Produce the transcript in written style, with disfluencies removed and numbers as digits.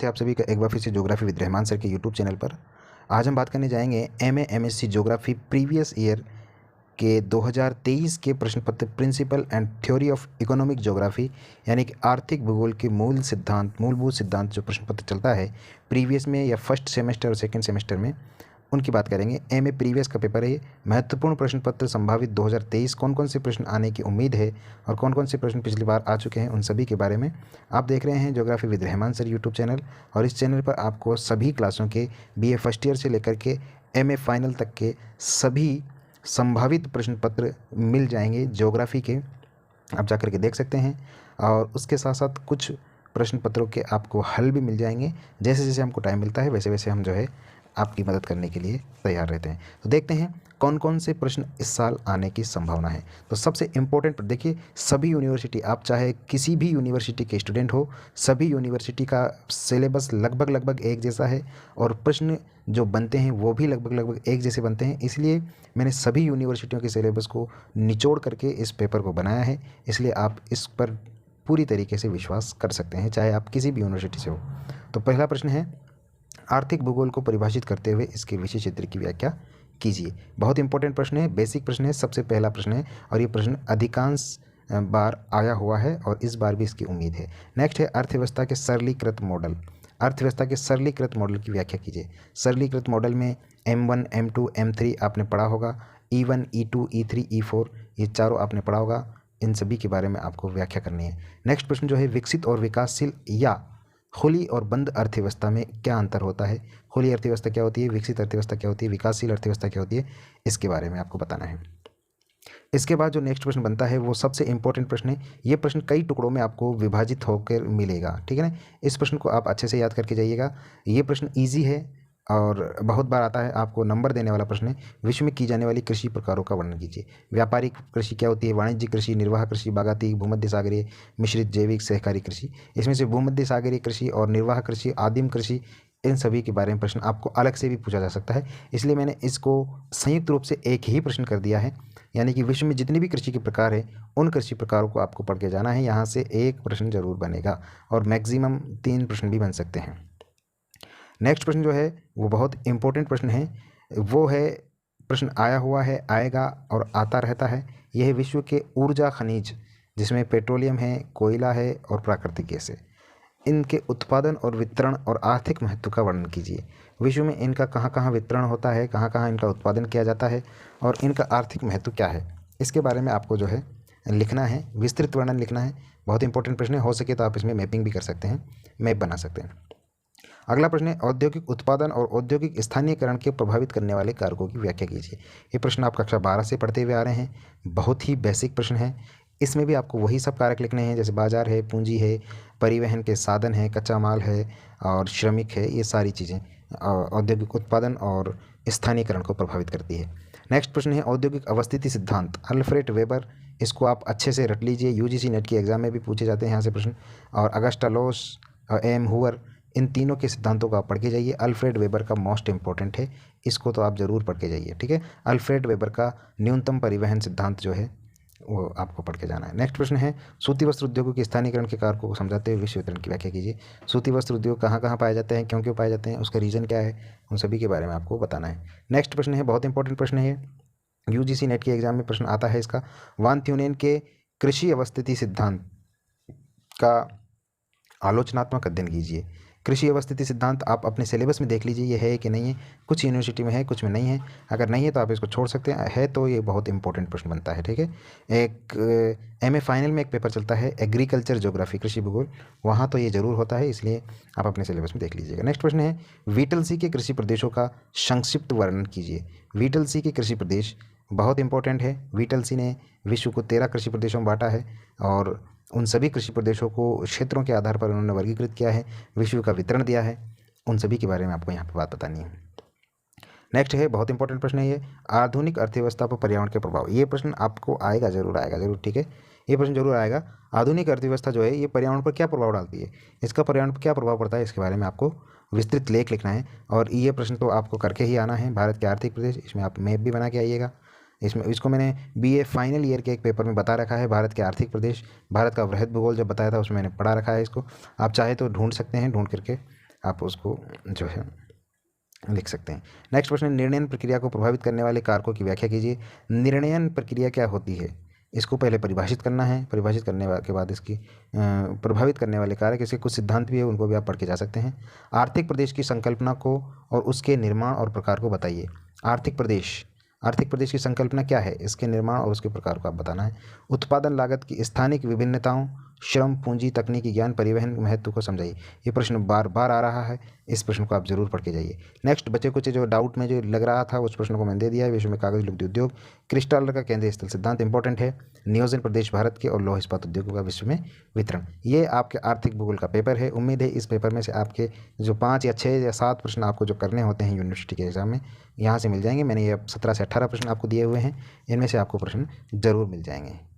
है आप सभी का एक बार फिर से ज्योग्राफी विद रहमान सर के यूट्यूब चैनल पर। आज हम बात करने जाएंगे MA MSc geography previous year के 2023 के प्रश्न पत्र principle and theory of economic geography यानी कि आर्थिक भूगोल के मूलभूत सिद्धांत जो प्रश्न पत्र चलता है प्रीवियस में या फर्स्ट सेमेस्टर और सेकंड सेमेस्टर में, उनकी बात करेंगे। एमए प्रीवियस का पेपर है ये। महत्वपूर्ण प्रश्न पत्र संभावित 2023 कौन कौन से प्रश्न आने की उम्मीद है और कौन कौन से प्रश्न पिछली बार आ चुके हैं, उन सभी के बारे में आप देख रहे हैं geography with Rahman sir YouTube channel. और इस चैनल पर आपको सभी क्लासों के बीए फर्स्ट ईयर से लेकर के एमए फाइनल तक के सभी संभावित प्रश्न पत्र मिल जाएंगे ज्योग्राफी के, आप जाकर के देख सकते हैं। और उसके साथ साथ कुछ प्रश्न पत्रों के आपको हल भी मिल जाएंगे। जैसे जैसे हमको टाइम मिलता है वैसे वैसे हम जो है आपकी मदद करने के लिए तैयार रहते हैं। तो देखते हैं कौन कौन से प्रश्न इस साल आने की संभावना है। तो सबसे इम्पोर्टेंट देखिए, सभी यूनिवर्सिटी, आप चाहे किसी भी यूनिवर्सिटी के स्टूडेंट हो, सभी यूनिवर्सिटी का सिलेबस लगभग एक जैसा है और प्रश्न जो बनते हैं वो भी लगभग एक जैसे बनते हैं। इसलिए मैंने सभी यूनिवर्सिटियों के सिलेबस को निचोड़ करके इस पेपर को बनाया है। इसलिए आप इस पर पूरी तरीके से विश्वास कर सकते हैं, चाहे आप किसी भी यूनिवर्सिटी से हो। तो पहला प्रश्न है, आर्थिक भूगोल को परिभाषित करते हुए इसके विषय क्षेत्र की व्याख्या कीजिए। बहुत इंपॉर्टेंट प्रश्न है, बेसिक प्रश्न है, सबसे पहला प्रश्न है और ये प्रश्न अधिकांश बार आया हुआ है और इस बार भी इसकी उम्मीद है। नेक्स्ट है, अर्थव्यवस्था के सरलीकृत मॉडल। अर्थव्यवस्था के सरलीकृत मॉडल की व्याख्या कीजिए। सरलीकृत मॉडल में M1, M2, M3 आपने पढ़ा होगा, E1, E2, E3, E4 ये चारों आपने पढ़ा होगा। इन सभी के बारे में आपको व्याख्या करनी है। नेक्स्ट प्रश्न जो है, विकसित और विकासशील या खुली और बंद अर्थव्यवस्था में क्या अंतर होता है। खुली अर्थव्यवस्था क्या होती है, विकसित अर्थव्यवस्था क्या होती है, विकासशील अर्थव्यवस्था क्या होती है, इसके बारे में आपको बताना है। इसके बाद जो नेक्स्ट प्रश्न बनता है वो सबसे इंपॉर्टेंट प्रश्न है। ये प्रश्न कई टुकड़ों में आपको विभाजित होकर मिलेगा, ठीक है ना। इस प्रश्न को आप अच्छे से याद करके जाइएगा। ये प्रश्न ईजी है और बहुत बार आता है, आपको नंबर देने वाला प्रश्न है। विश्व में की जाने वाली कृषि प्रकारों का वर्णन कीजिए। व्यापारिक कृषि क्या होती है, वाणिज्यिक कृषि, निर्वाह कृषि, बागाती, भूमध्य सागरीय, मिश्रित, जैविक, सहकारी कृषि। इसमें से भूमध्य सागरीय कृषि और निर्वाह कृषि, आदिम कृषि, इन सभी के बारे में प्रश्न आपको अलग से भी पूछा जा सकता है। इसलिए मैंने इसको संयुक्त रूप से एक ही प्रश्न कर दिया है, यानी कि विश्व में जितने भी कृषि के प्रकार हैं उन कृषि प्रकारों को आपको पढ़ के जाना है। यहाँ से एक प्रश्न जरूर बनेगा और मैक्सिमम 3 प्रश्न भी बन सकते हैं। नेक्स्ट प्रश्न जो है वो बहुत इंपॉर्टेंट प्रश्न है। वो है, प्रश्न आया हुआ है, आएगा और आता रहता है। यह है, विश्व के ऊर्जा खनिज जिसमें पेट्रोलियम है, कोयला है और प्राकृतिक गैस है, इनके उत्पादन और वितरण और आर्थिक महत्व का वर्णन कीजिए। विश्व में इनका कहाँ कहाँ वितरण होता है, कहाँ कहाँ इनका उत्पादन किया जाता है और इनका आर्थिक महत्व क्या है, इसके बारे में आपको जो है लिखना है, विस्तृत वर्णन लिखना है। बहुत इंपॉर्टेंट प्रश्न है, हो सके तो आप इसमें मैपिंग भी कर सकते हैं, मैप बना सकते हैं। अगला प्रश्न है, औद्योगिक उत्पादन और औद्योगिक स्थानीयकरण के प्रभावित करने वाले कारकों की व्याख्या कीजिए। ये प्रश्न आप कक्षा 12 से पढ़ते हुए आ रहे हैं, बहुत ही बेसिक प्रश्न है। इसमें भी आपको वही सब कारक लिखने हैं, जैसे बाजार है, पूंजी है, परिवहन के साधन है, कच्चा माल है और श्रमिक है। ये सारी चीज़ें औद्योगिक उत्पादन और स्थानीयकरण को प्रभावित करती है। नेक्स्ट प्रश्न है, औद्योगिक अवस्थिति सिद्धांत, अल्फ्रेड वेबर। इसको आप अच्छे से रट लीजिए, यूजीसी नेट के एग्जाम में भी पूछे जाते हैं यहाँ से प्रश्न। और अगस्टा लॉस और एम हुअर, इन तीनों के सिद्धांतों को आप पढ़ के जाइए। अल्फ्रेड वेबर का मोस्ट इंपॉर्टेंट है, इसको तो आप ज़रूर पढ़ के जाइए, ठीक है। अल्फ्रेड वेबर का न्यूनतम परिवहन सिद्धांत जो है वो आपको पढ़ के जाना है। नेक्स्ट प्रश्न है, सूती वस्त्र उद्योगों के स्थानीयकरण के कारकों को समझाते हुए विश्व वितरण की व्याख्या कीजिए। सूती वस्त्र उद्योग कहाँ कहाँ पाए जाते हैं, क्यों क्यों पाए जाते हैं, उसका रीज़न क्या है, उन सभी के बारे में आपको बताना है। नेक्स्ट प्रश्न है, बहुत इंपॉर्टेंट प्रश्न है, यूजीसी नेट के एग्जाम में प्रश्न आता है इसका। वान थ्यूनेन के कृषि अवस्थिति सिद्धांत का आलोचनात्मक अध्ययन कीजिए। कृषि अवस्थिति सिद्धांत आप अपने सिलेबस में देख लीजिए, ये है कि नहीं है। कुछ यूनिवर्सिटी में है, कुछ में नहीं है। अगर नहीं है तो आप इसको छोड़ सकते हैं, है तो ये बहुत इंपॉर्टेंट प्रश्न बनता है, ठीक है। एक एमए फाइनल में एक पेपर चलता है एग्रीकल्चर ज्योग्राफी, कृषि भूगोल, वहाँ तो ये जरूर होता है, इसलिए आप अपने सिलेबस में देख लीजिएगा। नेक्स्ट प्रश्न है, वीटल सी के कृषि प्रदेशों का संक्षिप्त वर्णन कीजिए। वीटल सी के कृषि प्रदेश बहुत इंपॉर्टेंट है। वीटल सी ने विश्व को 13 कृषि प्रदेशों में बांटा है और उन सभी कृषि प्रदेशों को क्षेत्रों के आधार पर उन्होंने वर्गीकृत किया है, विश्व का वितरण दिया है। उन सभी के बारे में आपको यहाँ पर बात बतानी है। नेक्स्ट है, बहुत इंपॉर्टेंट प्रश्न है ये, आधुनिक अर्थव्यवस्था पर पर्यावरण के प्रभाव। ये प्रश्न आपको आएगा जरूर, ठीक है। ये प्रश्न जरूर आएगा, आधुनिक अर्थव्यवस्था जो है ये पर्यावरण पर क्या प्रभाव डालती है, इसका पर्यावरण पर क्या प्रभाव पड़ता है, इसके बारे में आपको विस्तृत लेख लिखना है। और ये प्रश्न तो आपको करके ही आना है। भारत के आर्थिक प्रदेश, इसमें आप मैप भी बना के आइएगा। इसको मैंने बीए फाइनल ईयर के एक पेपर में बता रखा है, भारत के आर्थिक प्रदेश, भारत का वृहद भूगोल जब बताया था उसमें मैंने पढ़ा रखा है। इसको आप चाहे तो ढूंढ सकते हैं, ढूंढ करके आप उसको जो है लिख सकते हैं। नेक्स्ट प्रश्न, निर्णयन प्रक्रिया को प्रभावित करने वाले कारकों की व्याख्या कीजिए। निर्णयन प्रक्रिया क्या होती है, इसको पहले परिभाषित करना है। परिभाषित करने के बाद इसकी प्रभावित करने वाले कारक, इसके कुछ सिद्धांत भी है, उनको भी आप पढ़ के जा सकते हैं। आर्थिक प्रदेश की संकल्पना को और उसके निर्माण और प्रकार को बताइए। आर्थिक प्रदेश की संकल्पना क्या है, इसके निर्माण और उसके प्रकार को आप बताना है। उत्पादन लागत की स्थानिक विभिन्नताओं, श्रम, पूंजी, तकनीकी ज्ञान, परिवहन के महत्व को समझाइए। ये प्रश्न बार बार आ रहा है, इस प्रश्न को आप जरूर पढ़ के जाइए। नेक्स्ट, बचे कुछ जो डाउट में जो लग रहा था उस प्रश्न को मैंने दे दिया है। विश्व में कागज लुगदी उद्योग, क्रिस्टल का केंद्रीय स्थल सिद्धांत इंपॉर्टेंट है। नियोजन प्रदेश भारत के और लौह इस्पात उद्योगों का विश्व में वितरण। ये आपके आर्थिक भूगोल का पेपर है। उम्मीद है इस पेपर में से आपके जो 5 या 6 या 7 प्रश्न आपको जो करने होते हैं यूनिवर्सिटी के एग्जाम में, यहाँ से मिल जाएंगे। मैंने ये 17 से 18 प्रश्न आपको दिए हुए हैं, इनमें से आपको प्रश्न जरूर मिल जाएंगे।